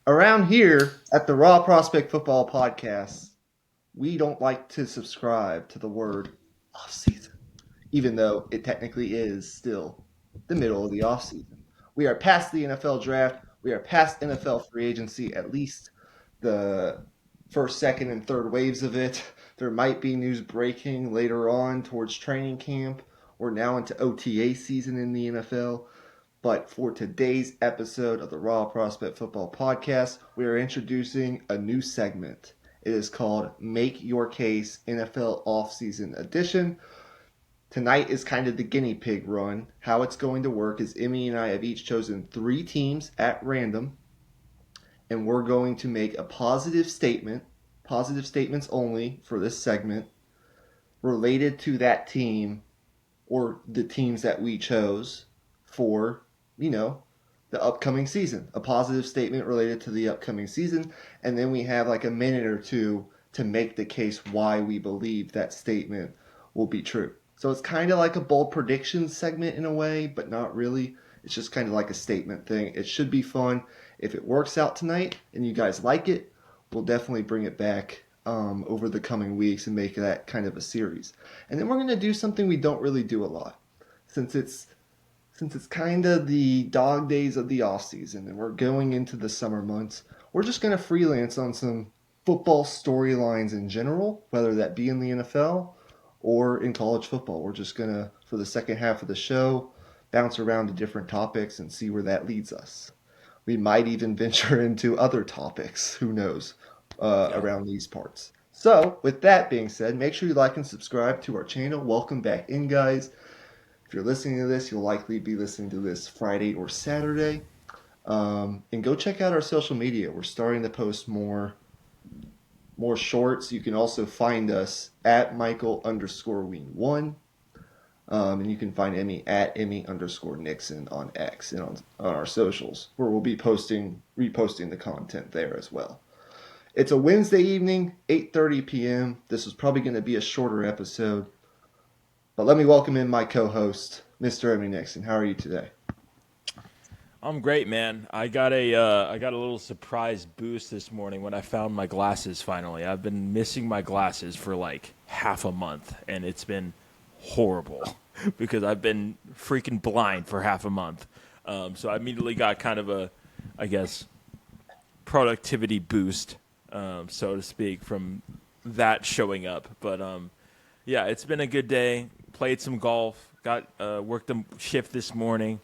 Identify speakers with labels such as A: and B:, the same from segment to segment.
A: Around here at the Raw Prospect Football Podcast, we don't like to subscribe to the word offseason, even though it technically is still the middle of the offseason. We are past the NFL draft. We are past NFL free agency, at least the first, second, and third waves of it. There might be news breaking later on towards training camp or now into OTA season in the NFL. But for today's episode of the Raw Prospect Football Podcast, we are introducing a new segment. It is called Make Your Case NFL Offseason Edition. Tonight is kind of the guinea pig run. How it's going to work is Emmy and I have each chosen three teams at random, and we're going to make a positive statements only for this segment, related to that team or the teams that we chose for, you know, the upcoming season. A positive statement related to the upcoming season, and then we have like a minute or two to make the case why we believe that statement will be true. So it's kind of like a bold prediction segment in a way, but not really. It's just kind of like a statement thing. It should be fun. If it works out tonight and you guys like it, we'll definitely bring it back over the coming weeks and make that kind of a series. And then we're going to do something we don't really do a lot, since it's kind of the dog days of the off season and we're going into the summer months. We're just going to freelance on some football storylines in general, whether that be in the NFL or in college football. We're just going to, for the second half of the show, bounce around to different topics and see where that leads us. We might even venture into other topics, who knows,
B: Yeah.
A: around these parts. So, with that being said, make sure you like and subscribe to our channel. Welcome back in, guys. If you're listening to this, you'll likely be listening to this Friday or Saturday. And go check out our social media. We're starting to post more shorts. You can also find us at Michael_Wein1. And you can find Emmy at Emmy_Nixon on X and on our socials, where we'll be reposting the content there as well. It's a Wednesday evening, 8:30 p.m. This is probably going to be a shorter episode, but let me welcome in my co-host, Mr. Emmy Nixon. How are you today?
B: I'm great, man. I got a little surprise boost this morning when I found my glasses finally. I've been missing my glasses for like half a month, and it's been horrible because I've been freaking blind for half a month. So I immediately got kind of a, I guess, productivity boost, so to speak, from that showing up. But yeah, it's been a good day. Played some golf. Got worked a shift this morning.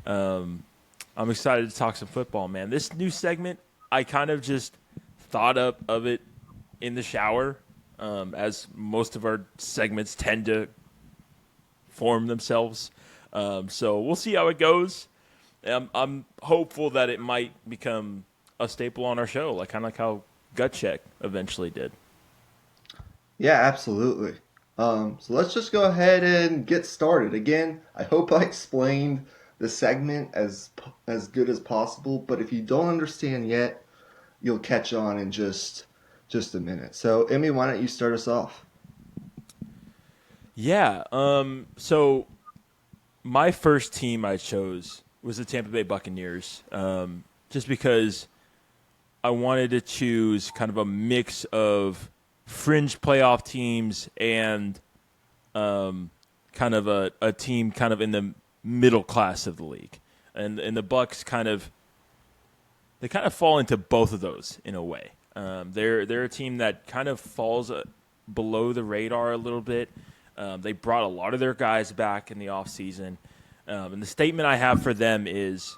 B: Um, I'm excited to talk some football, man. This new segment, I kind of just thought up of it in the shower, as most of our segments tend to form themselves. So we'll see how it goes. I'm hopeful that it might become a staple on our show, like kind of like how Gut Check eventually did.
A: Yeah, absolutely. So let's just go ahead and get started. Again, I hope I explained the segment as good as possible, but if you don't understand yet, you'll catch on in just a minute. So, Emmy, why don't you start us off?
B: Yeah. So my first team I chose was the Tampa Bay Buccaneers, just because I wanted to choose kind of a mix of fringe playoff teams and kind of a team kind of in the middle class of the league. And the Bucks they kind of fall into both of those in a way. They're a team that kind of falls below the radar a little bit. They brought a lot of their guys back in the offseason. And the statement I have for them is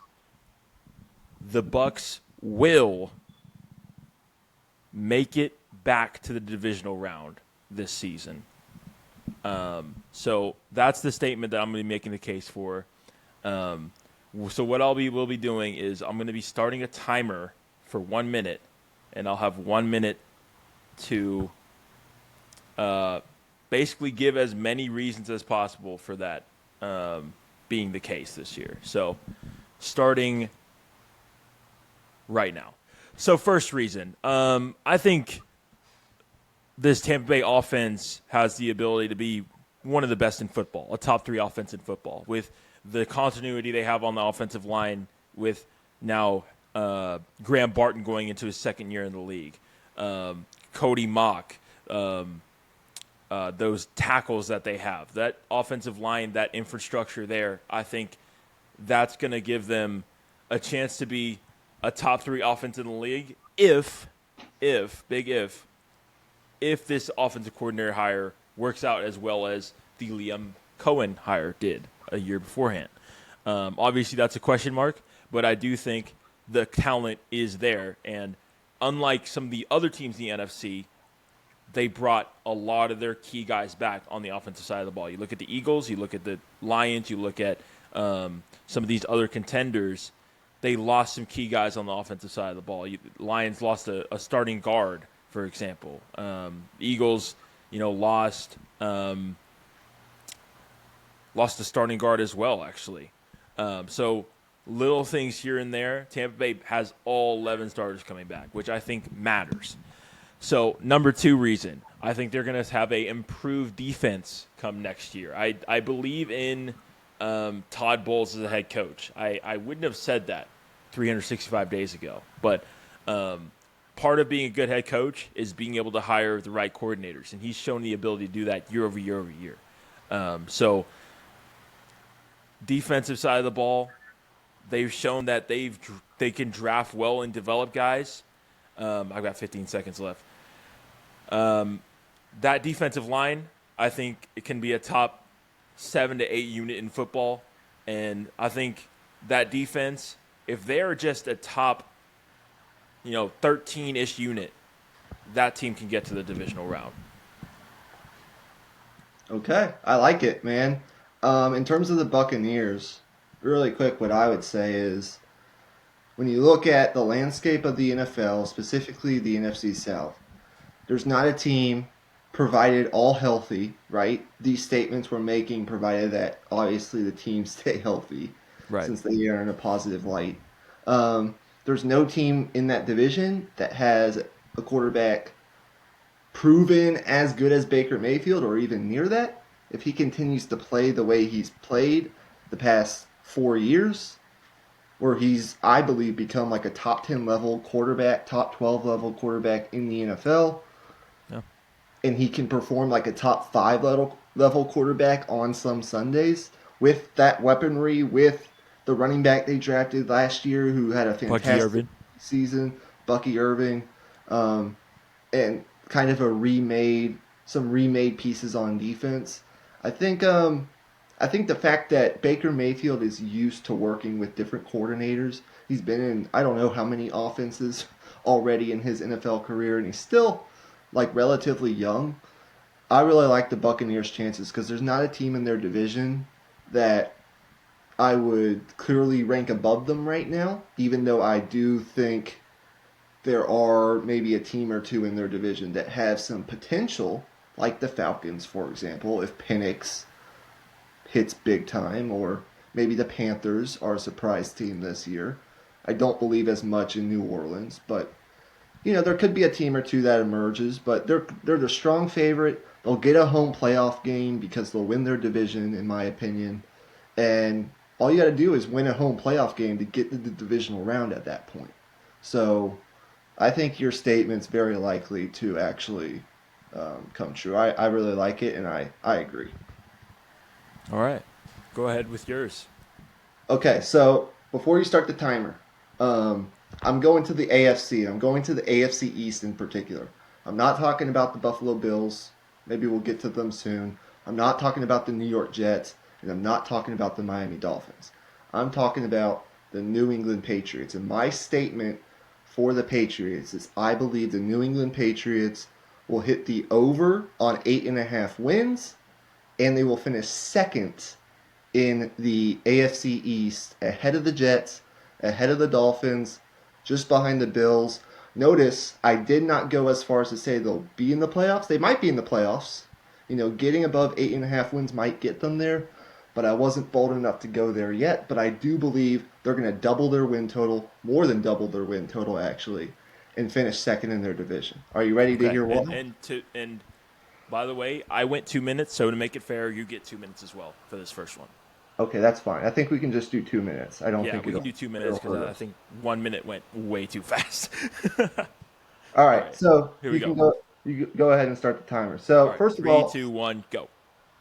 B: the Bucks will make it back to the divisional round this season. So that's the statement that I'm going to be making the case for. So what will be doing is I'm going to be starting a timer for 1 minute, and I'll have 1 minute to basically give as many reasons as possible for that being the case this year. So starting right now. So first reason, I think this Tampa Bay offense has the ability to be one of the best in football, a top 3 offense in football, with the continuity they have on the offensive line, with now Graham Barton going into his second year in the league, Cody Mock, those tackles that they have, that offensive line, that infrastructure there, I think that's going to give them a chance to be a top 3 offense in the league big if this offensive coordinator hire works out as well as the Liam Cohen hire did a year beforehand. Obviously, that's a question mark, but I do think the talent is there. And unlike some of the other teams in the NFC, they brought a lot of their key guys back on the offensive side of the ball. You look at the Eagles, you look at the Lions, you look at some of these other contenders. They lost some key guys on the offensive side of the ball. Lions lost a starting guard, for example. Eagles, lost a starting guard as well, actually. So little things here and there. Tampa Bay has all 11 starters coming back, which I think matters. So number 2 reason, I think they're going to have a improved defense come next year. I believe in Todd Bowles as a head coach. I wouldn't have said that 365 days ago, but part of being a good head coach is being able to hire the right coordinators, and he's shown the ability to do that year over year over year. So defensive side of the ball, they've shown that they can draft well and develop guys. I've got 15 seconds left. That defensive line, I think it can be a top 7 to 8 unit in football. And I think that defense, if they're just a top, 13-ish unit, that team can get to the divisional round.
A: Okay, I like it, man. In terms of the Buccaneers, really quick, what I would say is when you look at the landscape of the NFL, specifically the NFC South, there's not a team, provided all healthy, right? These statements we're making, provided that obviously the teams stay healthy,
B: Right.
A: since they are in a positive light. There's no team in that division that has a quarterback proven as good as Baker Mayfield or even near that. If he continues to play the way he's played the past 4 years, where he's, I believe, become like a top 10 level quarterback, top 12 level quarterback in the NFL,
B: Yeah.
A: and he can perform like a top 5 level quarterback on some Sundays with that weaponry, with the running back they drafted last year who had a
B: Bucky
A: fantastic
B: Irvin.
A: season, Bucky Irving, and kind of some remade pieces on defense. I think the fact that Baker Mayfield is used to working with different coordinators. He's been in I don't know how many offenses already in his NFL career, and he's still like relatively young. I really like the Buccaneers' chances because there's not a team in their division that I would clearly rank above them right now, even though I do think there are maybe a team or two in their division that have some potential, like the Falcons, for example, if Penix hits big time, or maybe the Panthers are a surprise team this year. I don't believe as much in New Orleans, but there could be a team or two that emerges, but they're the strong favorite. They'll get a home playoff game because they'll win their division, in my opinion. And all you got to do is win a home playoff game to get to the divisional round at that point. So I think your statement's very likely to actually come true. I really like it, and I agree.
B: All right. Go ahead with yours.
A: Okay, so before you start the timer, I'm going to the AFC. I'm going to the AFC East in particular. I'm not talking about the Buffalo Bills. Maybe we'll get to them soon. I'm not talking about the New York Jets, and I'm not talking about the Miami Dolphins. I'm talking about the New England Patriots. And my statement for the Patriots is I believe the New England Patriots will hit the over on 8.5 wins, and they will finish second in the AFC East, ahead of the Jets, ahead of the Dolphins, just behind the Bills. Notice I did not go as far as to say they'll be in the playoffs. They might be in the playoffs. Getting above 8.5 wins might get them there, but I wasn't bold enough to go there yet. But I do believe they're going to double their win total, more than double their win total actually, and finish second in their division. Are you ready to hear why?
B: And by the way, I went 2 minutes, so to make it fair, you get 2 minutes as well for this first one.
A: Okay, that's fine. I think we can just do 2 minutes. I don't
B: Yeah,
A: think
B: we can do 2 minutes
A: it'll
B: because
A: hurt
B: I
A: us.
B: think 1 minute went way too fast.
A: All
B: All
A: right,
B: right,
A: so
B: here we
A: you can
B: go.
A: go. You go ahead and start the timer.
B: All
A: So
B: right,
A: first of
B: three,
A: all,
B: two, one, go.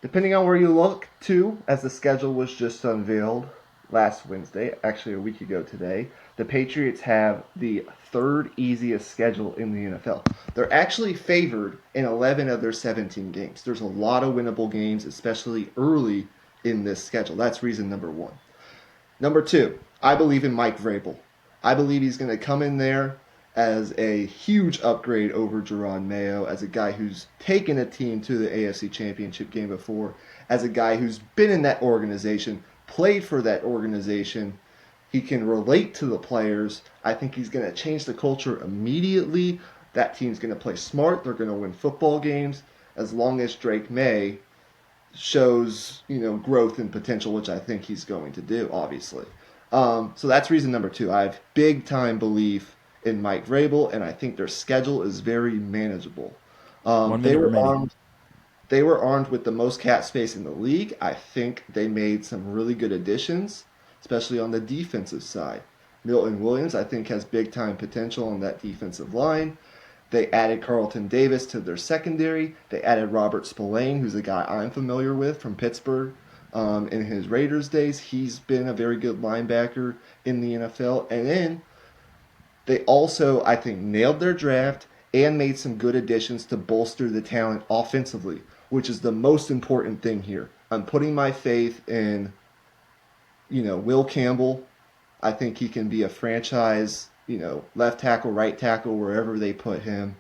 A: depending on where you look to, as the schedule was just unveiled last Wednesday, actually a week ago today, the Patriots have the third easiest schedule in the NFL. They're actually favored in 11 of their 17 games. There's a lot of winnable games, especially early in this schedule. That's reason number one. Number two, I believe in Mike Vrabel. I believe he's going to come in there as a huge upgrade over Jerron Mayo, as a guy who's taken a team to the AFC Championship game before, as a guy who's been in that organization, played for that organization. He can relate to the players. I think he's going to change the culture immediately. That team's going to play smart. They're going to win football games as long as Drake May shows growth and potential, which I think he's going to do, obviously. So that's reason number two. I have big time belief in Mike Vrabel, and I think their schedule is very manageable.
B: One
A: They
B: minute
A: were
B: remaining.
A: armed. They were armed with the most cap space in the league. I think they made some really good additions, especially on the defensive side. Milton Williams, I think, has big time potential on that defensive line. They added Carlton Davis to their secondary. They added Robert Spillane, who's a guy I'm familiar with from Pittsburgh. In his Raiders days, he's been a very good linebacker in the NFL. And then they also, I think, nailed their draft and made some good additions to bolster the talent offensively, which is the most important thing here. I'm putting my faith in, Will Campbell. I think he can be a franchise, left tackle, right tackle, wherever they put him.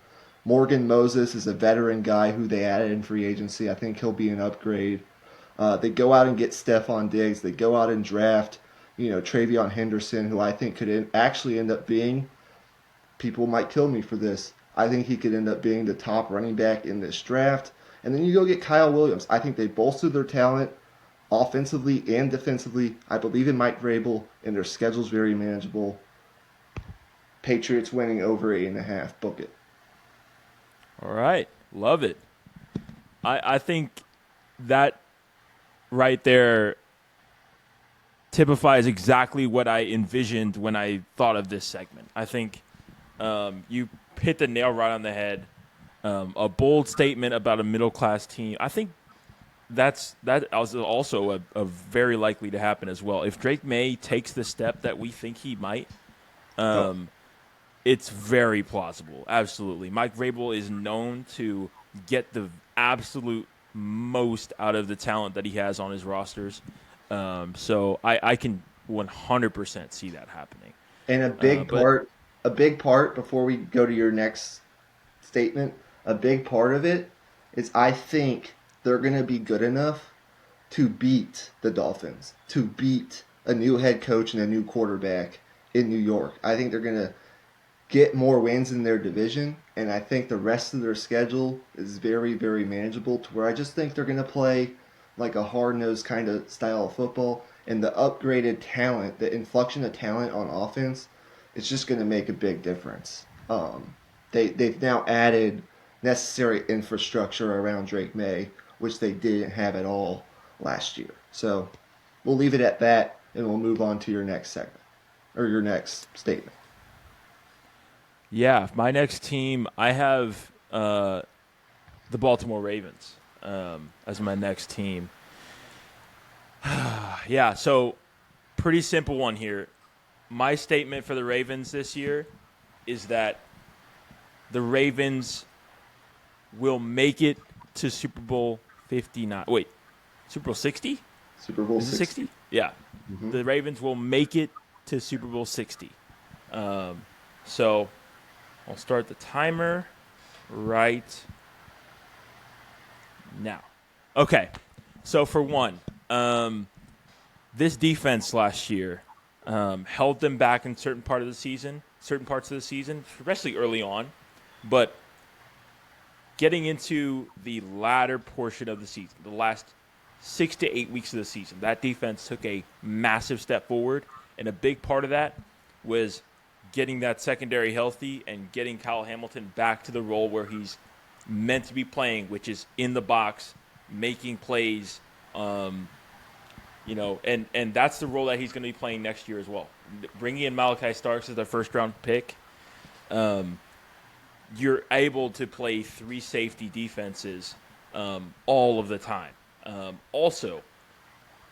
A: Morgan Moses is a veteran guy who they added in free agency. I think he'll be an upgrade. They go out and get Stephon Diggs. They go out and draft, Travion Henderson, who I think could actually end up being. People might kill me for this. I think he could end up being the top running back in this draft. And then you go get Kyle Williams. I think they bolstered their talent offensively and defensively. I believe in Mike Vrabel, and their schedule's very manageable. Patriots winning over 8.5. Book it.
B: All right, love it. I think that right there typifies exactly what I envisioned when I thought of this segment. I think you hit the nail right on the head. A bold statement about a middle class team. I think that is also a very likely to happen as well. If Drake May takes the step that we think he might,
A: Oh,
B: it's very plausible. Absolutely. Mike Vrabel is known to get the absolute most out of the talent that he has on his rosters. So I can 100% see that happening.
A: and
B: But
A: a big part before we go to your next statement, a big part of it is I think they're going to be good enough to beat the Dolphins, to beat a new head coach and a new quarterback in New York. I think they're going to get more wins in their division, and I think the rest of their schedule is very, very manageable to where I just think they're going to play like a hard-nosed kind of style of football, and the upgraded talent, the inflection of talent on offense, it's just going to make a big difference. They've now added necessary infrastructure around Drake May, which they didn't have at all last year. So we'll leave it at that, and we'll move on to your next segment or your next statement.
B: yeah, my next team, I have the Baltimore Ravens as my next team. Yeah, so pretty simple one here. My statement for the Ravens this year is that the Ravens will make it to Super Bowl 59. Wait, Super Bowl 60?
A: Super Bowl
B: Is it
A: 60.
B: 60? Yeah.
A: Mm-hmm.
B: The Ravens will make it to Super Bowl 60. So I'll start the timer right now. Okay. So for one, this defense last year held them back in certain parts of the season, especially early on. But getting into the latter portion of the season, the last 6 to 8 weeks of the season, that defense took a massive step forward, and a big part of that was getting that secondary healthy and getting Kyle Hamilton back to the role where he's meant to be playing, which is in the box, making plays, and that's the role that he's going to be playing next year as well. Bringing in Malachi Starks as their first round pick, you're able to play three safety defenses all of the time. Also,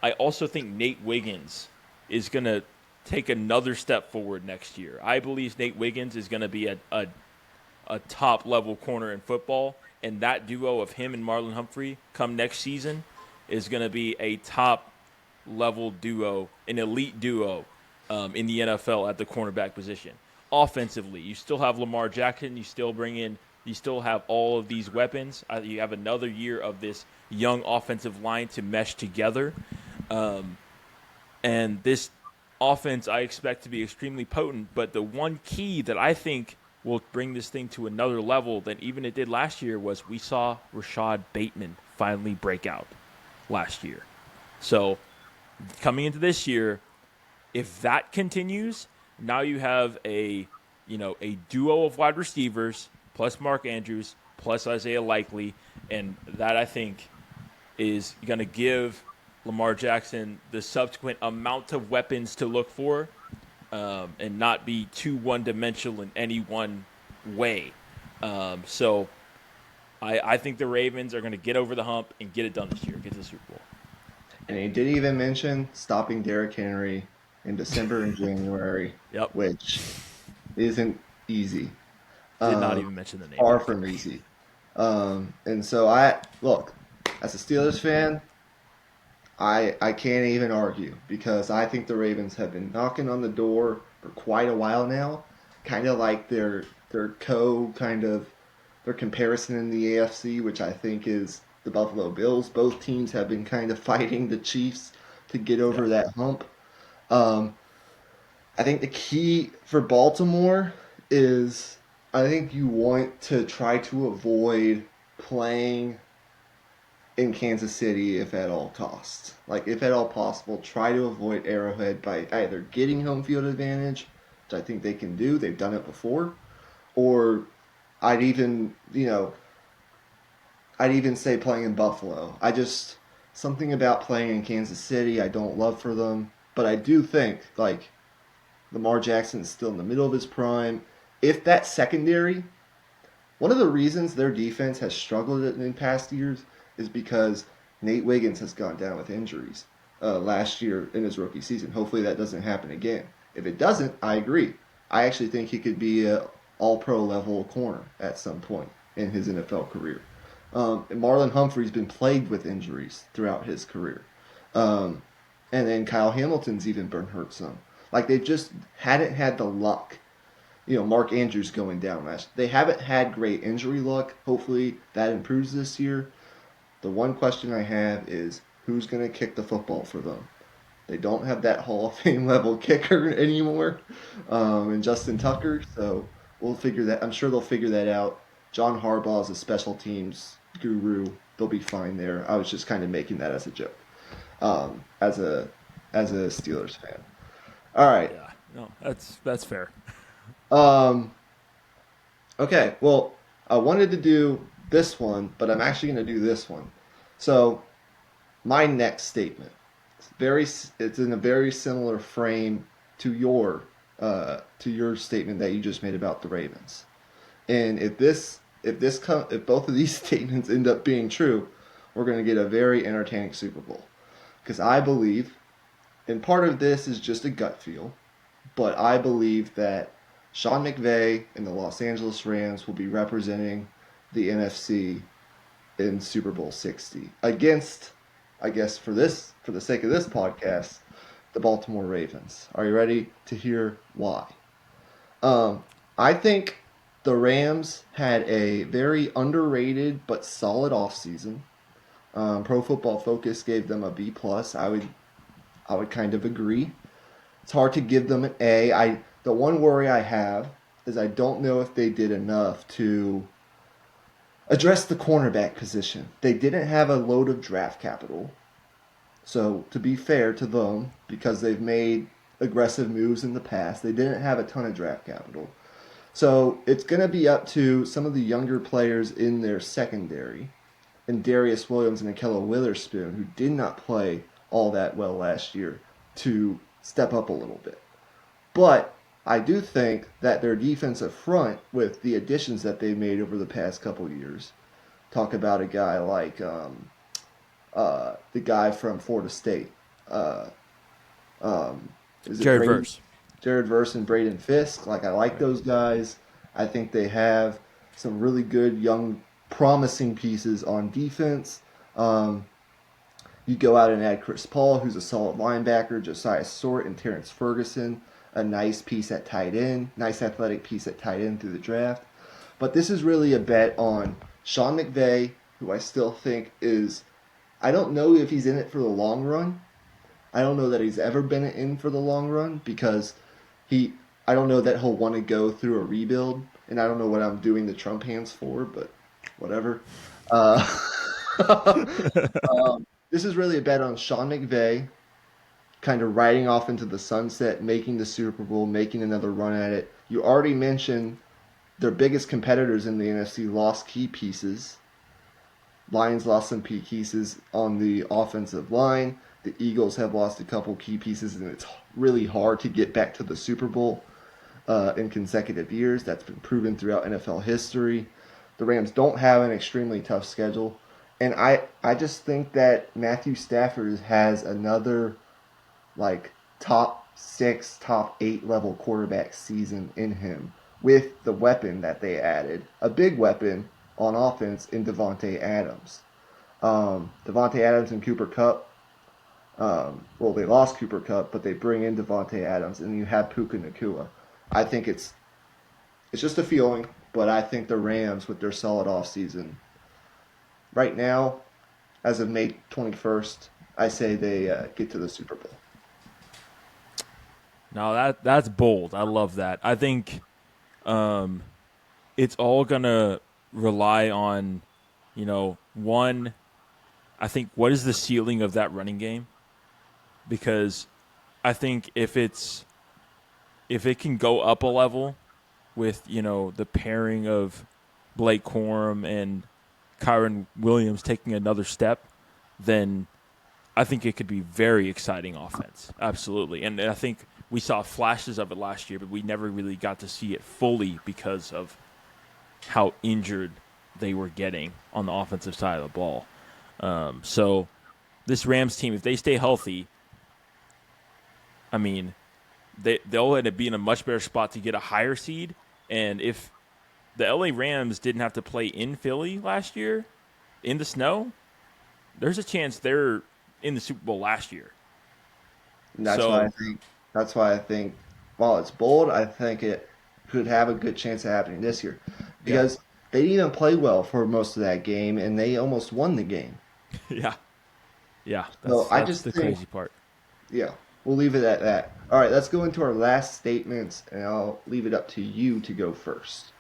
B: I also think Nate Wiggins is going to take another step forward next year. I believe Nate Wiggins is going to be a top level corner in football, and that duo of him and Marlon Humphrey come next season is going to be a top level duo, an elite duo in the NFL at the cornerback position. Offensively, you still have Lamar Jackson. You still have all of these weapons. You have another year of this young offensive line to mesh together. And this offense I expect to be extremely potent. But the one key that I think will bring this thing to another level than even it did last year was we saw Rashad Bateman finally break out last year. So coming into this year, if that continues, now you have a duo of wide receivers plus Mark Andrews plus Isaiah Likely, and that I think is going to give Lamar Jackson the subsequent amount of weapons to look for, and not be too one-dimensional in any one way. So I think the Ravens are going to get over the hump and get it done this year, get to the Super Bowl.
A: And he didn't even mention stopping Derrick Henry in December and January,
B: Yep.
A: which isn't easy.
B: Did not even mention the name.
A: Far from easy. And so look, as a Steelers fan, I can't even argue because I think the Ravens have been knocking on the door for quite a while now, kind of like their comparison in the AFC, which I think is the Buffalo Bills. Both teams have been kind of fighting the Chiefs to get over that hump. I think the key for Baltimore is I think you want to try to avoid playing in Kansas City if at all costs. Like, if at all possible, try to avoid Arrowhead by either getting home field advantage, which I think they can do. They've done it before. Or I'd even say playing in Buffalo. Something about playing in Kansas City I don't love for them. But I do think, like, Lamar Jackson is still in the middle of his prime. If that secondary, one of the reasons their defense has struggled in past years is because Nate Wiggins has gone down with injuries last year in his rookie season. Hopefully that doesn't happen again. If it doesn't, I agree. I actually think he could be an all-pro level corner at some point in his NFL career. And Marlon Humphrey's been plagued with injuries throughout his career. And then Kyle Hamilton's even been hurt some. Like, they just hadn't had the luck. Mark Andrews going down last. They haven't had great injury luck. Hopefully that improves this year. The one question I have is who's going to kick the football for them? They don't have that Hall of Fame level kicker anymore, and Justin Tucker. So we'll figure that. I'm sure they'll figure that out. John Harbaugh is a special teams guru. They'll be fine there. I was just kind of making that as a joke, as a Steelers fan. All right.
B: Yeah, no, that's fair.
A: Okay. Well, I wanted to do this one, but I'm actually going to do this one. So, my next statement, it's in a very similar frame to your statement that you just made about the Ravens. And if both of these statements end up being true, we're going to get a very entertaining Super Bowl. Because I believe, and part of this is just a gut feel, but I believe that Sean McVay and the Los Angeles Rams will be representing the NFC in Super Bowl 60 against, I guess for the sake of this podcast, the Baltimore Ravens. Are you ready to hear why? I think the Rams had a very underrated but solid offseason. Pro Football Focus gave them a B+. I would kind of agree. It's hard to give them an A. The one worry I have is I don't know if they did enough to address the cornerback position. They didn't have a load of draft capital. So, to be fair to them, because they've made aggressive moves in the past, they didn't have a ton of draft capital. So, it's going to be up to some of the younger players in their secondary, and Darius Williams and Akello Witherspoon, who did not play all that well last year to step up a little bit. But I do think that their defensive front, with the additions that they made over the past couple of years, talk about a guy like the guy from Florida State. Uh, is it
B: Jared
A: Braden?
B: Verse.
A: Jared Verse and Braden Fisk. Like, I like
B: Right.
A: those guys. I think they have some really good, young, promising pieces on defense. Um, you go out and add Chris Paul, who's a solid linebacker, Josiah Sort and Terrence Ferguson, a nice piece at tight end, nice athletic piece at tight end through the draft. But this is really a bet on Sean McVay, who I still think is, I don't know if he's in it for the long run. I don't know that he's ever been in for the long run because he, I don't know that he'll want to go through a rebuild, and I don't know what I'm doing the Trump hands for, but whatever. Uh, this is really a bet on Sean McVay kind of riding off into the sunset, making the Super Bowl, making another run at it. You already mentioned their biggest competitors in the NFC lost key pieces. Lions lost some key pieces on the offensive line. The Eagles have lost a couple key pieces, and it's really hard to get back to the Super Bowl in consecutive years. That's been proven throughout NFL history. The Rams don't have an extremely tough schedule. And I just think that Matthew Stafford has another like top 6, top 8 level quarterback season in him with the weapon that they added, a big weapon on offense in Devontae Adams. Devontae Adams and Cooper Kupp. Well, they lost Cooper Kupp, but they bring in Devontae Adams, and you have Puka Nacua. I think it's just a feeling, but I think the Rams, with their solid offseason, right now, as of May 21st, I say they get to the Super Bowl.
B: No, that's bold. I love that. I think it's all gonna rely on, one. I think what is the ceiling of that running game? Because I think if it can go up a level with the pairing of Blake Corum and Kyron Williams taking another step, then I think it could be very exciting offense. Absolutely. And I think we saw flashes of it last year, but we never really got to see it fully because of how injured they were getting on the offensive side of the ball. So this Rams team, if they stay healthy, I mean, they'll end up being in a much better spot to get a higher seed. And if the LA Rams didn't have to play in Philly last year in the snow, there's a chance they're in the Super Bowl last year.
A: And
B: So,
A: that's why I think while it's bold, I think it could have a good chance of happening this year.
B: yeah,
A: Because they didn't even play well for most of that game and they almost won the game.
B: yeah, yeah.
A: So I
B: That's
A: just
B: the
A: think,
B: crazy part.
A: yeah, we'll leave it at that. All right, let's go into our last statements and I'll leave it up to you to go first.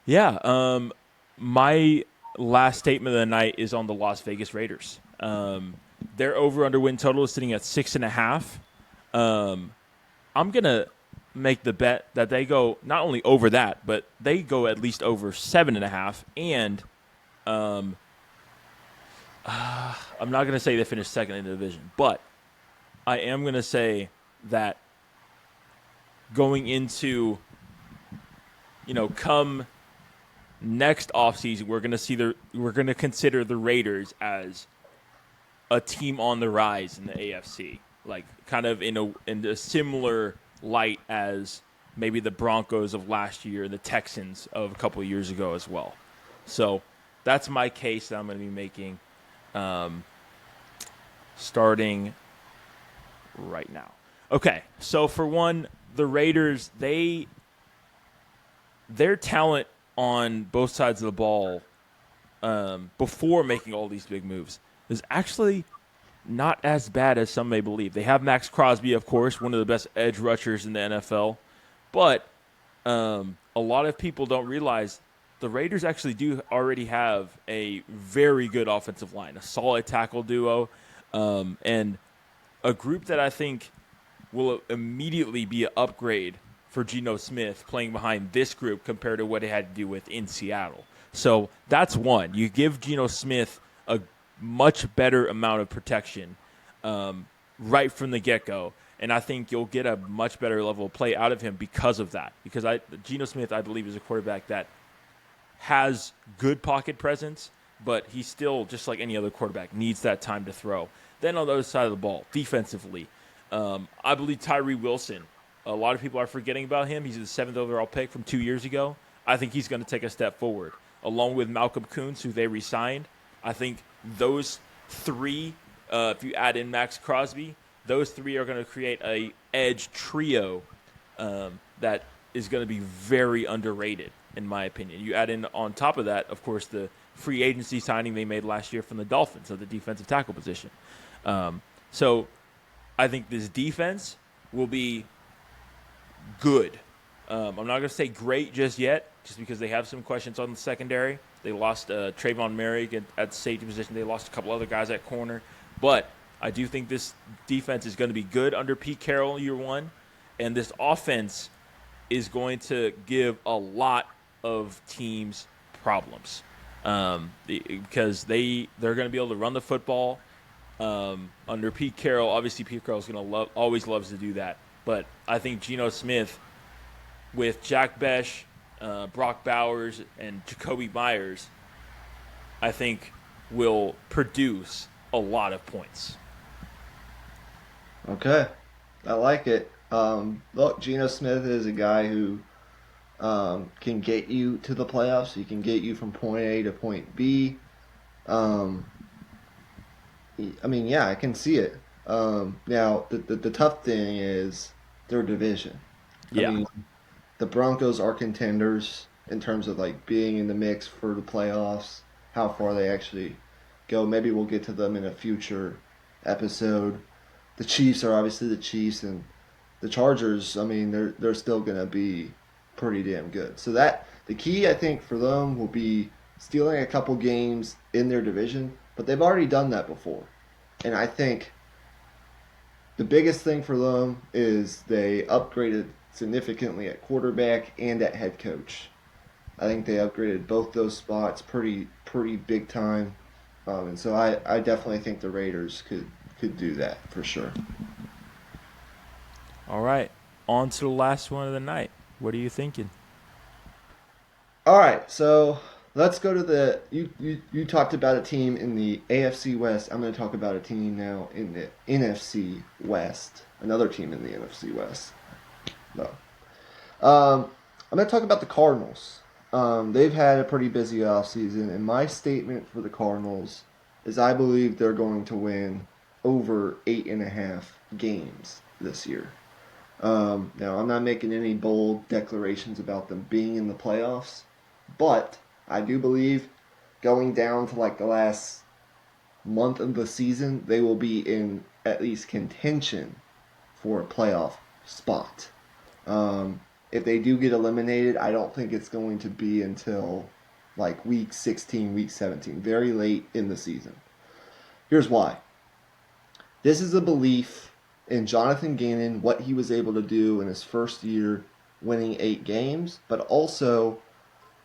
B: Yeah. My last statement of the night is on the Las Vegas Raiders. Their over/under win total is sitting at 6.5. I'm gonna make the bet that they go not only over that, but they go at least over 7.5. And I'm not gonna say they finished second in the division, but I am gonna say that going into come next offseason, we're going to consider the Raiders as a team on the rise in the AFC, like kind of in a similar light as maybe the Broncos of last year and the Texans of a couple of years ago as well. So that's my case that I'm going to be making starting right now. Okay, so for one, the Raiders, their talent on both sides of the ball before making all these big moves is actually not as bad as some may believe. They have Max Crosby, of course, one of the best edge rushers in the NFL, but a lot of people don't realize the Raiders actually do already have a very good offensive line, a solid tackle duo, and a group that I think will immediately be an upgrade for Geno Smith playing behind this group compared to what he had to do with in Seattle. So that's one. You give Geno Smith a much better amount of protection right from the get-go. And I think you'll get a much better level of play out of him because of that. Because Geno Smith, I believe, is a quarterback that has good pocket presence, but he still, just like any other quarterback, needs that time to throw. Then on the other side of the ball, defensively, I believe Tyree Wilson, a lot of people are forgetting about him. He's the 7th overall pick from 2 years ago. I think he's going to take a step forward, along with Malcolm Kuntz, who they re-signed. I think those three, if you add in Max Crosby, those three are going to create a edge trio that is going to be very underrated, in my opinion. You add in on top of that, of course, the free agency signing they made last year from the Dolphins at the defensive tackle position. So I think this defense will be good. I'm not going to say great just yet, just because they have some questions on the secondary. They lost Trayvon Merrick at the safety position. They lost a couple other guys at corner. But I do think this defense is going to be good under Pete Carroll year one. And this offense is going to give a lot of teams problems because they're going to be able to run the football under Pete Carroll. Obviously, Pete Carroll is going to always loves to do that. But I think Geno Smith with Jack Besh, Brock Bowers, and Jacoby Myers, I think will produce a lot of points.
A: Okay, I like it. Look, Geno Smith is a guy who can get you to the playoffs. He can get you from point A to point B. I mean, yeah, I can see it. Now, the tough thing is their division.
B: Yeah.
A: I mean, the Broncos are contenders in terms of like being in the mix for the playoffs. How far they actually go, maybe we'll get to them in a future episode. The Chiefs are obviously the Chiefs, and the Chargers, I mean, they're still going to be pretty damn good. So that the key, I think, for them will be stealing a couple games in their division, but they've already done that before. And I think the biggest thing for them is they upgraded significantly at quarterback and at head coach. I think they upgraded both those spots pretty big time. And so I definitely think the Raiders could do that for sure.
B: All right. On to the last one of the night. What are you thinking?
A: All right, so let's go to the you talked about a team in the AFC West. I'm going to talk about a team now in the NFC West. Another team in the NFC West. No. I'm going to talk about the Cardinals. They've had a pretty busy offseason, and my statement for the Cardinals is I believe they're going to win over 8.5 games this year. Now, I'm not making any bold declarations about them being in the playoffs, but I do believe going down to like the last month of the season, they will be in at least contention for a playoff spot. If they do get eliminated, I don't think it's going to be until like week 16, week 17, very late in the season. Here's why. This is a belief in Jonathan Gannon, what he was able to do in his first year winning 8 games, but also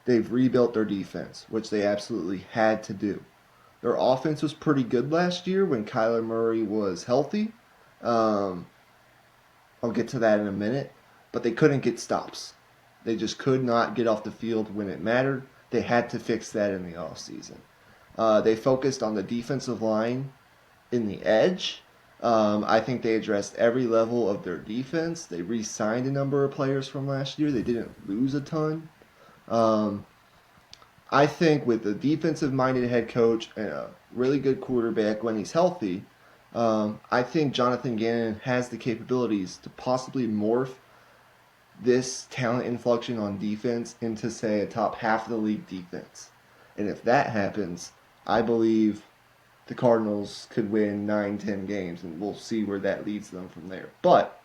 A: they've rebuilt their defense, which they absolutely had to do. Their offense was pretty good last year when Kyler Murray was healthy. I'll get to that in a minute. But they couldn't get stops. They just could not get off the field when it mattered. They had to fix that in the offseason. They focused on the defensive line in the edge. I think they addressed every level of their defense. They re-signed a number of players from last year. They didn't lose a ton. I think with a defensive-minded head coach and a really good quarterback when he's healthy, I think Jonathan Gannon has the capabilities to possibly morph this talent inflection on defense into, say, a top half of the league defense. And if that happens, I believe the Cardinals could win 9-10 games, and we'll see where that leads them from there. But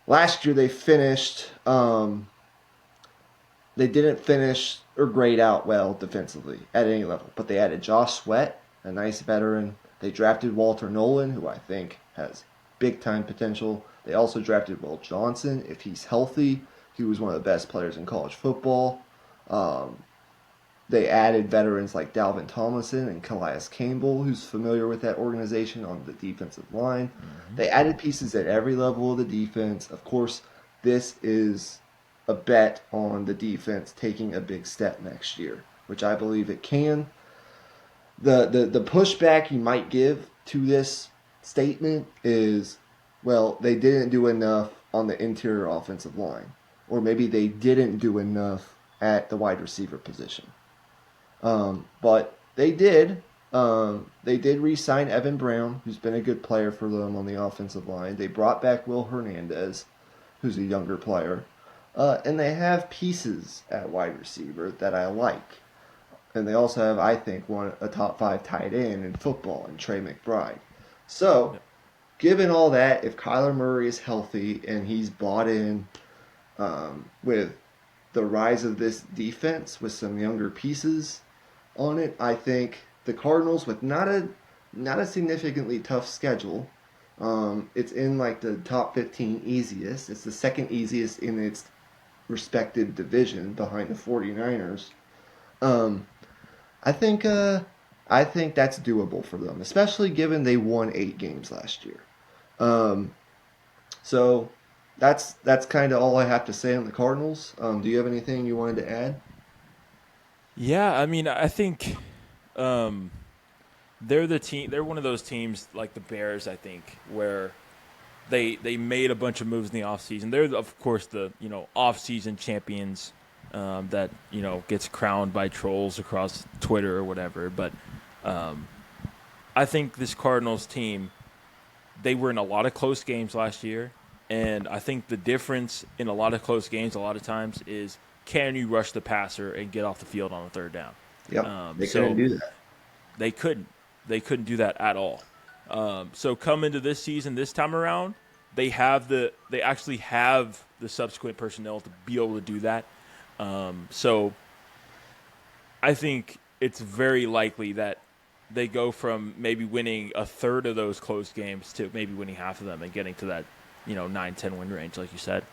A: last year they finished, they didn't finish or grade out well defensively at any level, but they added Josh Sweat, a nice veteran. They drafted Walter Nolan, who I think has big-time potential. They also drafted Will Johnson. If he's healthy, he was one of the best players in college football. They added veterans like Dalvin Tomlinson and Calais Campbell, who's familiar with that organization on the defensive line.
B: Mm-hmm.
A: They added pieces at every level of the defense. Of course, this is a bet on the defense taking a big step next year, which I believe it can. The pushback you might give to this statement is, well, they didn't do enough on the interior offensive line, or maybe they didn't do enough at the wide receiver position. But they did. They did re-sign Evan Brown, who's been a good player for them on the offensive line. They brought back Will Hernandez, who's a younger player, and they have pieces at wide receiver that I like. And they also have, I think, a top 5 tight end in football in Trey McBride. So,
B: Yep.
A: given all that, if Kyler Murray is healthy and he's bought in with the rise of this defense with some younger pieces on it, I think the Cardinals, with not a significantly tough schedule, it's in like the top 15 easiest. It's the second easiest in its respective division behind the 49ers. Um, I think I think that's doable for them, especially given they won 8 games last year. Um, so that's kind of all I have to say on the Cardinals. Do you have anything you wanted to add?
B: Yeah, I mean, I think um, they're the team. They're one of those teams like the Bears, I think, where they made a bunch of moves in the offseason. They're of course the offseason champions that gets crowned by trolls across Twitter or whatever. But um, I think this Cardinals team, they were in a lot of close games last year, and I think the difference in a lot of close games a lot of times is, can you rush the passer and get off the field on a third down?
A: Yep, they couldn't
B: So
A: do that.
B: they couldn't. They couldn't do that at all. So come into this season, this time around, they actually have the subsequent personnel to be able to do that. So I think it's very likely that they go from maybe winning a third of those close games to maybe winning half of them and getting to that 9-10 win range, like you said.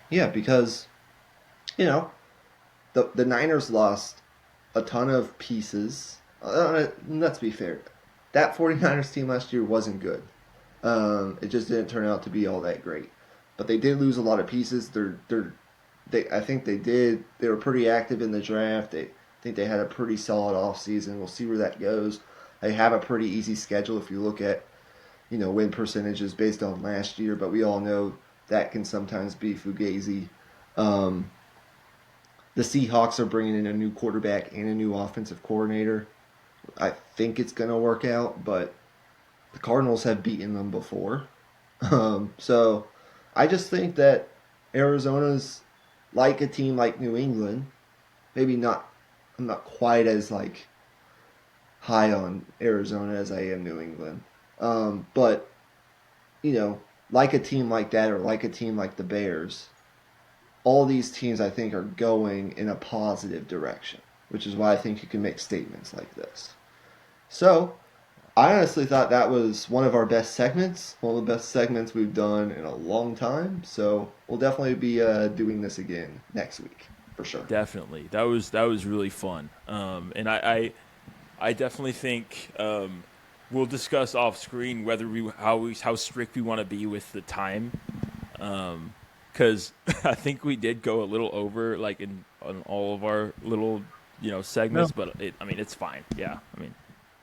A: Yeah, because you know the Niners lost a ton of pieces. Let's be fair. That 49ers team last year wasn't good. It just didn't turn out to be all that great. But they did lose a lot of pieces. I think they did. They were pretty active in the draft. I think they had a pretty solid offseason. We'll see where that goes. They have a pretty easy schedule if you look at, win percentages based on last year, but we all know that can sometimes be fugazi. Um, the Seahawks are bringing in a new quarterback and a new offensive coordinator. I think it's going to work out, but the Cardinals have beaten them before. So I just think that Arizona's like a team like New England. Maybe not. I'm not quite as like high on Arizona as I am New England. But like a team like that or like a team like the Bears, all these teams I think are going in a positive direction, which is why I think you can make statements like this. So I honestly thought that was one of our best segments, one of the best segments we've done in a long time. So we'll definitely be doing this again next week for sure.
B: Definitely, that was really fun. And I definitely think we'll discuss off screen whether how strict we want to be with the time. Because I think we did go a little over, like on all of our little
A: No,
B: segments, but it's fine. Yeah,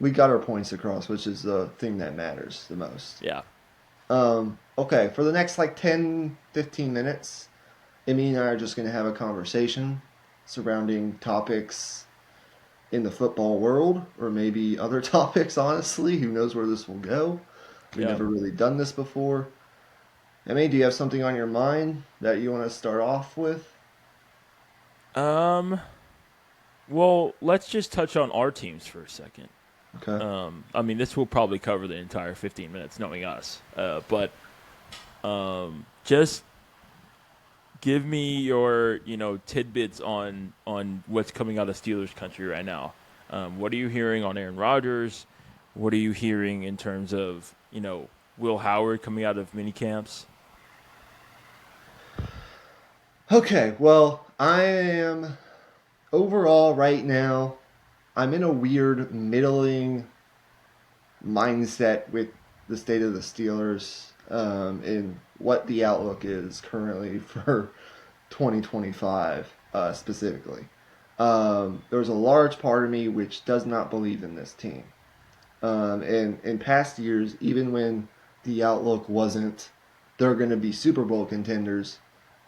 A: we got our points across, which is the thing that matters the most.
B: yeah,
A: Okay, for the next like 10, 15 minutes, Emmy and I are just going to have a conversation surrounding topics in the football world, or maybe other topics, honestly. Who knows where this will go? We've
B: yeah.
A: never really done this before. Emmy, do you have something on your mind that you want to start off with?
B: Um, well, let's just touch on our teams for a second.
A: Okay.
B: This will probably cover the entire 15 minutes, knowing us. But just give me your tidbits on what's coming out of Steelers country right now. What are you hearing on Aaron Rodgers? What are you hearing in terms of Will Howard coming out of mini camps?
A: Okay, well, I am overall, right now, I'm in a weird middling mindset with the state of the Steelers and what the outlook is currently for 2025 specifically. There's a large part of me which does not believe in this team. And in past years, even when the outlook wasn't they're going to be Super Bowl contenders,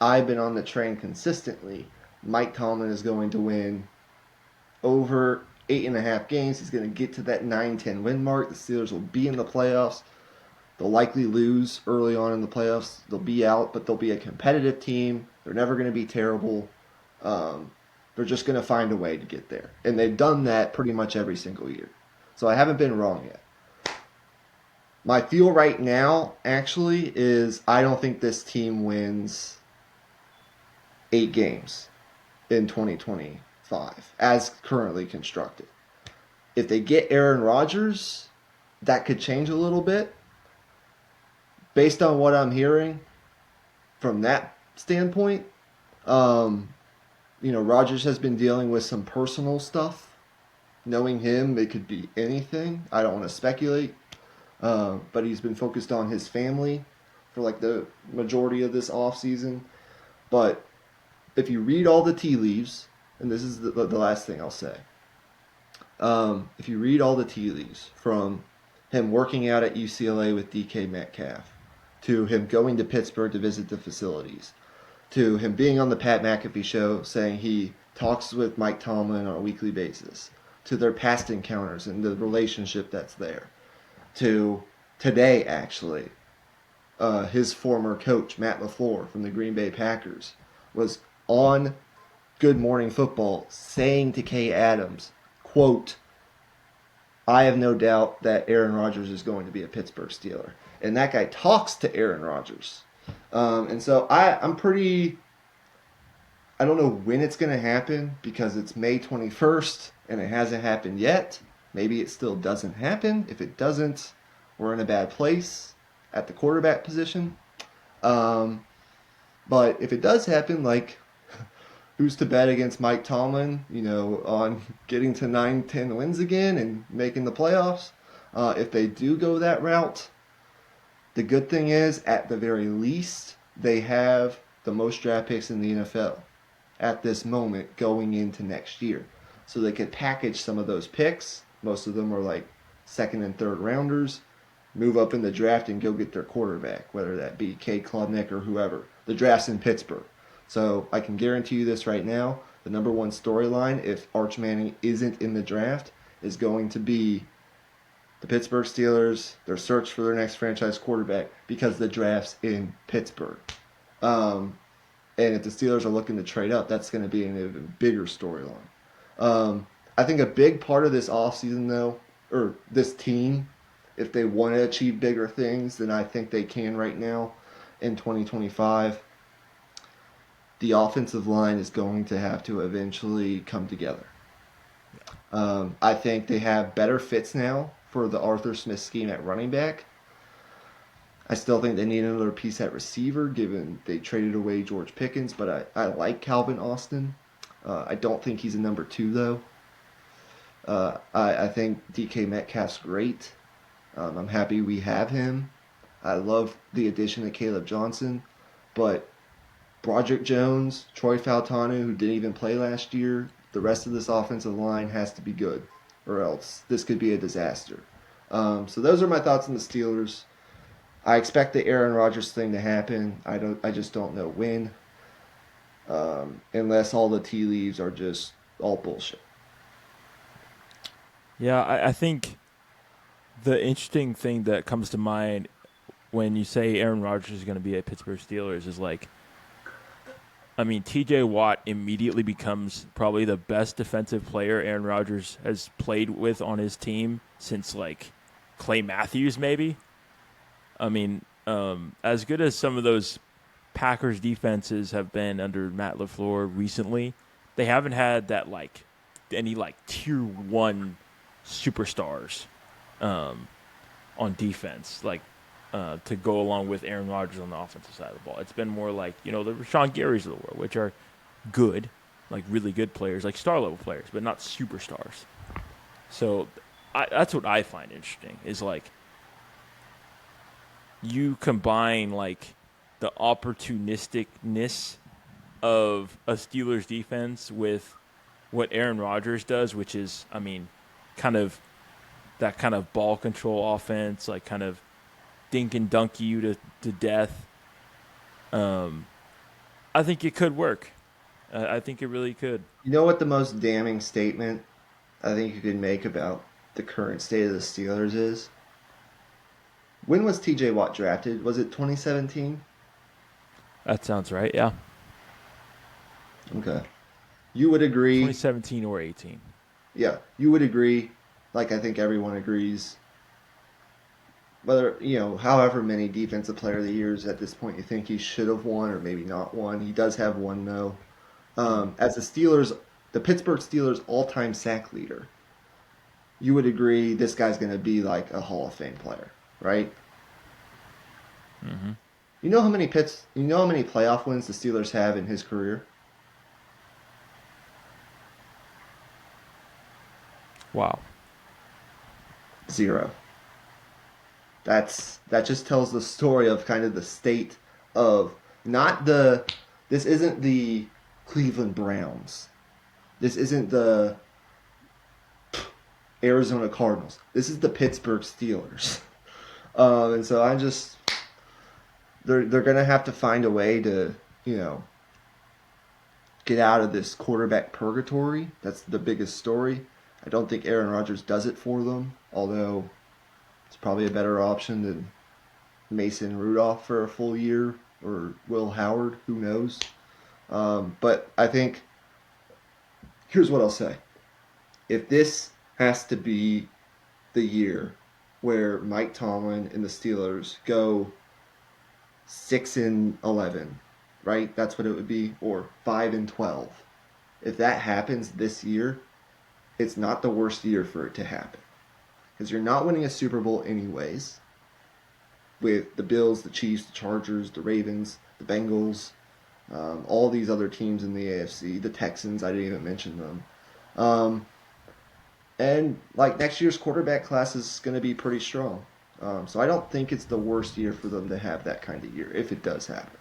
A: I've been on the train consistently. Mike Tomlin is going to win over 8.5 games. He's going to get to that 9-10 win mark. The Steelers will be in the playoffs. They'll likely lose early on in the playoffs. They'll be out, but they'll be a competitive team. They're never going to be terrible. They're just going to find a way to get there. And they've done that pretty much every single year. So I haven't been wrong yet. My feel right now, actually, is I don't think this team wins 8 games in 2025 as currently constructed. If they get Aaron Rodgers, that could change a little bit. Based on what I'm hearing from that standpoint, Rodgers has been dealing with some personal stuff. Knowing him, it could be anything. I don't want to speculate. But he's been focused on his family for like the majority of this offseason. But if you read all the tea leaves, and this is the last thing I'll say, if you read all the tea leaves from him working out at UCLA with DK Metcalf, to him going to Pittsburgh to visit the facilities, to him being on the Pat McAfee show saying he talks with Mike Tomlin on a weekly basis, to their past encounters and the relationship that's there, to today actually, his former coach Matt LaFleur from the Green Bay Packers was on Good Morning Football saying to Kay Adams, quote, I have no doubt that Aaron Rodgers is going to be a Pittsburgh Steeler. And that guy talks to Aaron Rodgers. And so I'm pretty, I don't know when it's going to happen because it's May 21st and it hasn't happened yet. Maybe it still doesn't happen. If it doesn't, we're in a bad place at the quarterback position. But if it does happen, like, who's to bet against Mike Tomlin, on getting to 9-10 wins again and making the playoffs? If they do go that route, the good thing is, at the very least, they have the most draft picks in the NFL at this moment going into next year. So they could package some of those picks. Most of them are like second and third rounders. Move up in the draft and go get their quarterback, whether that be Cade Klubnik or whoever. The draft's in Pittsburgh. So I can guarantee you this right now. The number one storyline, if Arch Manning isn't in the draft, is going to be the Pittsburgh Steelers, their search for their next franchise quarterback, because the draft's in Pittsburgh. And if the Steelers are looking to trade up, that's going to be an even bigger storyline. I think a big part of this offseason, though, or this team, if they want to achieve bigger things than I think they can right now in 2025, the offensive line is going to have to eventually come together. I think they have better fits now for the Arthur Smith scheme at running back. I still think they need another piece at receiver, given they traded away George Pickens, but I like Calvin Austin. I don't think he's a number 2, though. I think DK Metcalf's great. I'm happy we have him. I love the addition of Caleb Johnson, but Broderick Jones, Troy Fautanu, who didn't even play last year, the rest of this offensive line has to be good, or else this could be a disaster. So those are my thoughts on the Steelers. I expect the Aaron Rodgers thing to happen. I just don't know when, unless all the tea leaves are just all bullshit.
B: Yeah, I think the interesting thing that comes to mind when you say Aaron Rodgers is going to be at Pittsburgh Steelers is TJ Watt immediately becomes probably the best defensive player Aaron Rodgers has played with on his team since Clay Matthews, maybe. As good as some of those Packers defenses have been under Matt LaFleur recently, they haven't had that any tier 1 superstars on defense to go along with Aaron Rodgers on the offensive side of the ball. It's been more the Rashawn Garys of the world, which are good, like really good players, like star level players, but not superstars. So that's what I find interesting is like you combine like the opportunisticness of a Steelers defense with what Aaron Rodgers does, which is, I mean, kind of that kind of ball control offense, like kind of dink and dunk you to death. I think it could work. I think it really could.
A: You know what the most damning statement I think you could make about the current state of the Steelers is? When was TJ Watt drafted? Was it 2017?
B: That sounds right. Yeah,
A: Okay. You would agree,
B: 2017 or 18.
A: yeah, you would agree, like I think everyone agrees, whether, however many defensive player of the years at this point you think he should have won or maybe not won. He does have one, though. As the Pittsburgh Steelers all-time sack leader, you would agree this guy's going to be like a Hall of Fame player, right?
B: Mm-hmm.
A: You know how many playoff wins the Steelers have in his career?
B: Wow.
A: 0. That just tells the story of kind of the state of not the. This isn't the Cleveland Browns. This isn't the Arizona Cardinals. This is the Pittsburgh Steelers. And so they're gonna have to find a way to get out of this quarterback purgatory. That's the biggest story. I don't think Aaron Rodgers does it for them, although it's probably a better option than Mason Rudolph for a full year or Will Howard. Who knows? But I think here's what I'll say: if this has to be the year where Mike Tomlin and the Steelers go 6-11, right? That's what it would be, or 5-12. If that happens this year, it's not the worst year for it to happen, because you're not winning a Super Bowl anyways. With the Bills, the Chiefs, the Chargers, the Ravens, the Bengals, all these other teams in the AFC, the Texans, I didn't even mention them. And like next year's quarterback class is going to be pretty strong. So I don't think it's the worst year for them to have that kind of year, if it does happen.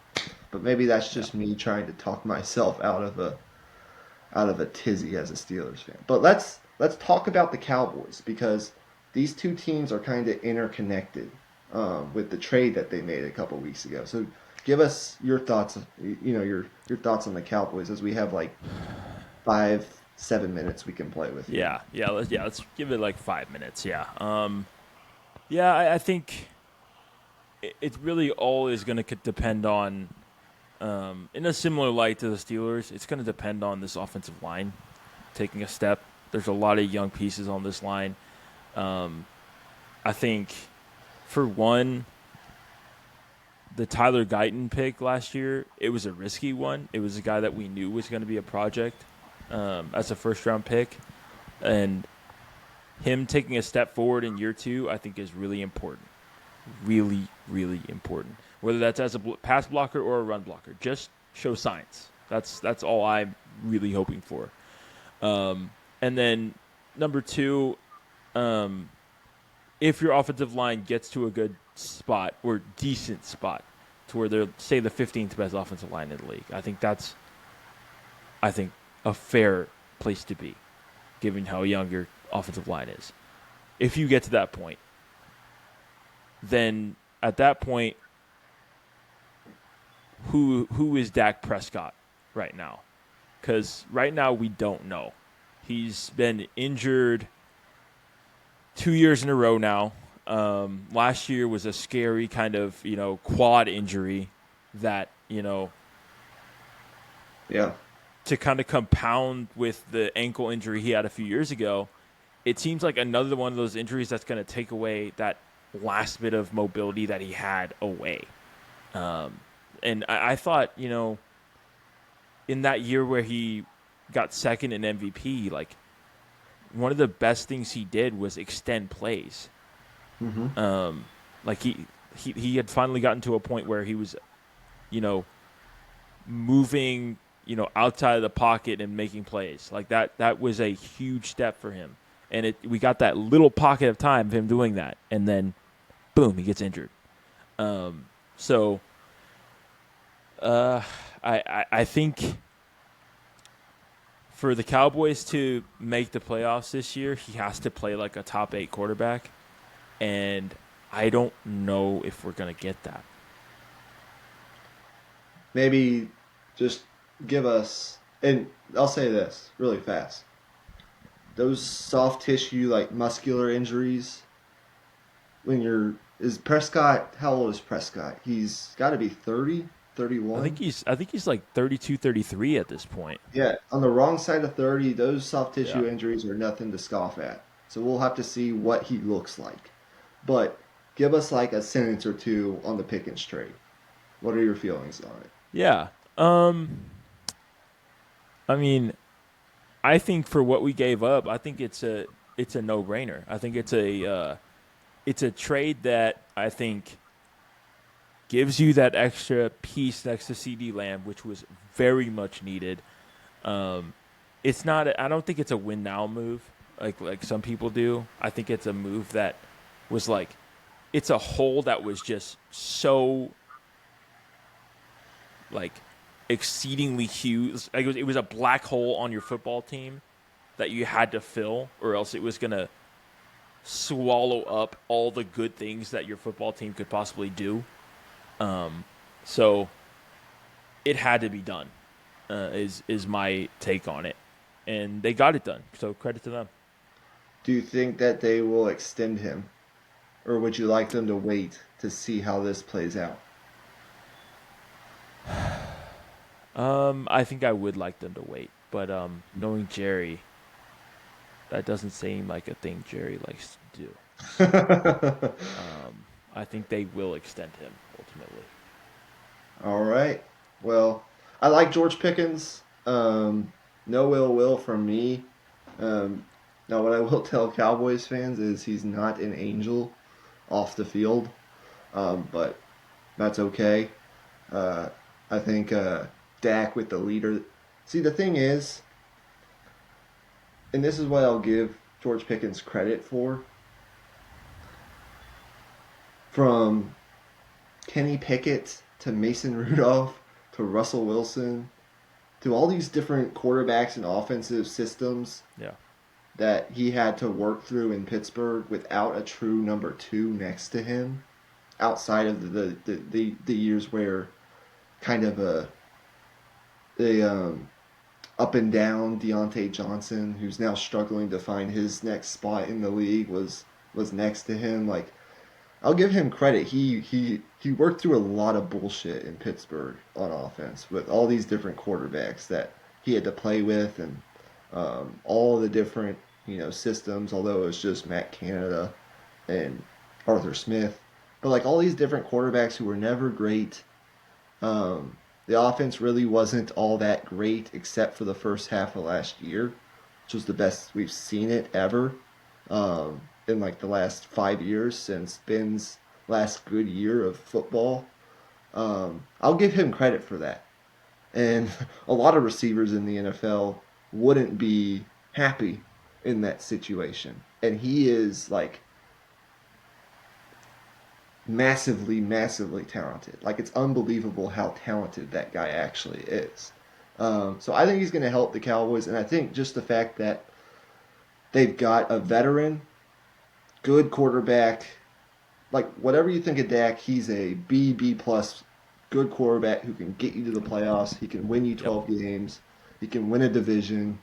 A: But maybe that's just me trying to talk myself out of a tizzy as a Steelers fan. But let's talk about the Cowboys, because these two teams are kind of interconnected with the trade that they made a couple weeks ago. So give us your thoughts. Your thoughts on the Cowboys, as we have like 5-7 minutes we can play with you.
B: Let's give it like 5 minutes. I think it really all is going to depend on, in a similar light to the Steelers, it's going to depend on this offensive line taking a step. There's a lot of young pieces on this line. I think, for one, the Tyler Guyton pick last year, it was a risky one. It was a guy that we knew was going to be a project as a first-round pick. And him taking a step forward in year 2, I think, is really important. Really, really important. Whether that's as a pass blocker or a run blocker, just show signs. That's all I'm really hoping for. And then number 2, if your offensive line gets to a good spot or decent spot to where they're, say, the 15th best offensive line in the league, I think that's a fair place to be, given how young your offensive line is. If you get to that point, then at that point, who is Dak Prescott right now? Because right now we don't know. He's been injured 2 years in a row now. Last year was a scary kind of, quad injury that, to kind of compound with the ankle injury he had a few years ago, it seems like another one of those injuries that's going to take away that last bit of mobility that he had away. And I thought, in that year where he got second in MVP, like, one of the best things he did was extend plays.
A: Mm-hmm.
B: Like he had finally gotten to a point where he was, moving outside of the pocket and making plays. Like that was a huge step for him. And we got that little pocket of time of him doing that, and then boom, he gets injured. So I think for the Cowboys to make the playoffs this year, he has to play like a top 8 quarterback, and I don't know if we're gonna get that.
A: Maybe just give us, and I'll say this really fast. Those soft tissue, like muscular injuries, when is Prescott, how old is Prescott? He's got to be 30,
B: I think
A: 31.
B: he's like 32, 33 at this point.
A: Yeah, on the wrong side of 30, those soft
B: Yeah.
A: tissue injuries are nothing to scoff at. So we'll have to see what he looks like. But give us like a sentence or two on the Pickens trade. What are your feelings on it?
B: Yeah. I mean, I think for what we gave up, I think it's a no brainer. I think it's a trade that I think gives you that extra piece next to CD Lamb, which was very much needed. It's not. I don't think it's a win now move like some people do. I think it's a move that was like it's a hole that was just so like exceedingly huge. Like it was a black hole on your football team that you had to fill, or else it was gonna swallow up all the good things that your football team could possibly do. So it had to be done. Is my take on it, and they got it done. So credit to them.
A: Do you think that they will extend him? Or would you like them to wait to see how this plays out?
B: I think I would like them to wait, but knowing Jerry, that doesn't seem like a thing Jerry likes to do. I think they will extend him ultimately.
A: All right. Well, I like George Pickens. No ill will from me. Um, Now, what I will tell Cowboys fans is he's not an angel off the field, but that's okay. Uh, I think Dak with the leader. See, the thing is, and this is what I'll give George Pickens credit for, from Kenny Pickett to Mason Rudolph to Russell Wilson to all these different quarterbacks and offensive systems
B: Yeah.
A: that he had to work through in Pittsburgh without a true number 2 next to him, outside of the years where kind of a up and down Deontay Johnson, who's now struggling to find his next spot in the league, was next to him. Like, I'll give him credit. He worked through a lot of bullshit in Pittsburgh on offense with all these different quarterbacks that he had to play with, and all the different systems. Although it was just Matt Canada and Arthur Smith, but like all these different quarterbacks who were never great. The offense really wasn't all that great except for the first half of last year, which was the best we've seen it ever in like the last 5 years since Ben's last good year of football. I'll give him credit for that. And a lot of receivers in the NFL wouldn't be happy in that situation. And he is like massively, massively talented. Like, it's unbelievable how talented that guy actually is. So I think he's going to help the Cowboys, and I think just the fact that they've got a veteran, good quarterback, like whatever you think of Dak, he's a B plus, good quarterback who can get you to the playoffs. He can win you
B: Yep.
A: 12 games. He can win a division.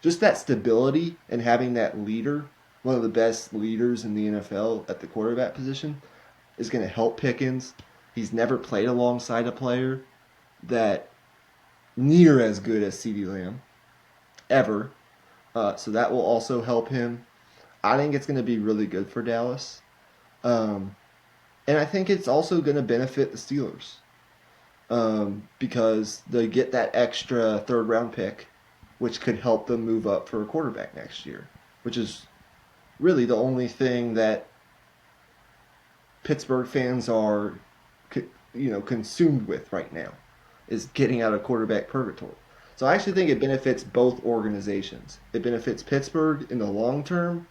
A: Just that stability and having that leader, one of the best leaders in the NFL at the quarterback position, is going to help Pickens. He's never played alongside a player that near as good as CeeDee Lamb ever. So that will also help him. I think it's going to be really good for Dallas. Um, and I think it's also going to benefit the Steelers because they get that extra third round pick, which could help them move up for a quarterback next year, which is really the only thing that Pittsburgh fans are, consumed with right now, is getting out of quarterback purgatory. So I actually think it benefits both organizations. It benefits Pittsburgh in the long term,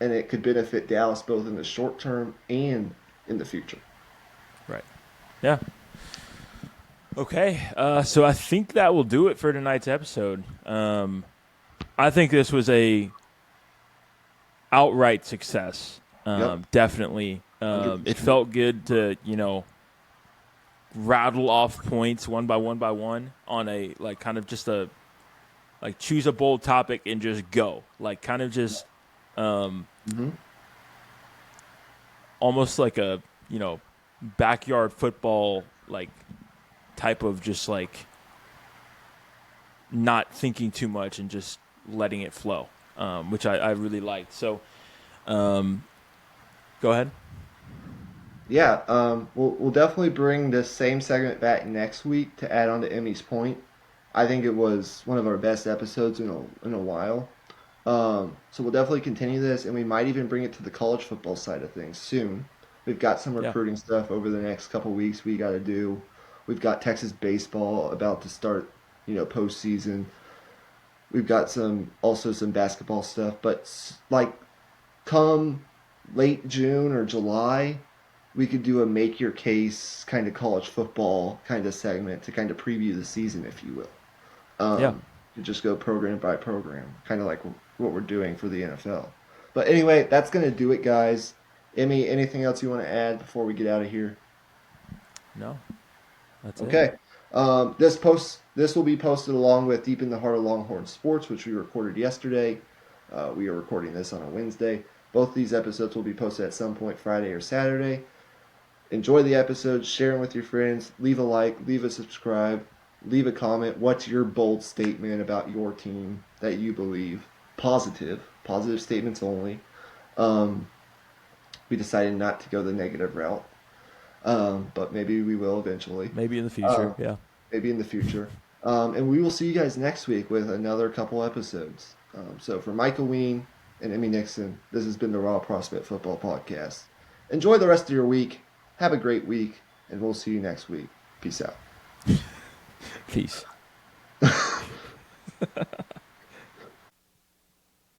A: and it could benefit Dallas both in the short term and in the future.
B: Right. Yeah. Okay. So I think that will do it for tonight's episode. I think this was a outright success.
A: Yep.
B: Definitely. It
A: 100%.
B: felt good to, rattle off points one by one on a like kind of just a like choose a bold topic and just go. Like kind of just
A: Mm-hmm.
B: almost like a, backyard football like type of just like not thinking too much and just letting it flow, which I really liked. So go ahead.
A: Yeah, we'll definitely bring this same segment back next week to add on to Emmy's point. I think it was one of our best episodes in a while. So we'll definitely continue this, and we might even bring it to the college football side of things soon. We've got some
B: Yeah.
A: recruiting stuff over the next couple weeks we got to do. We've got Texas baseball about to start, postseason. We've got some basketball stuff, but like come late June or July, we could do a make your case kind of college football kind of segment to kind of preview the season, if you will.
B: Yeah.
A: To just go program by program, kind of like what we're doing for the NFL. But anyway, that's going to do it, guys. Emmy, anything else you want to add before we get out of here?
B: No, that's it.
A: Okay. This will be posted along with Deep in the Heart of Longhorn Sports, which we recorded yesterday. We are recording this on a Wednesday. Both these episodes will be posted at some point Friday or Saturday. Enjoy the episodes, share them with your friends, leave a like, leave a subscribe, leave a comment. What's your bold statement about your team that you believe? Positive statements only. We decided not to go the negative route, but maybe we will eventually.
B: Maybe in the
A: Uh,
B: future. Yeah.
A: maybe in the future. And we will see you guys next week with another couple episodes. So for Michael Wein and Emmy Nixon, this has been the Raw Prospect Football Podcast. Enjoy the rest of your week. Have a great week, and we'll see you next week. Peace out.
B: Peace.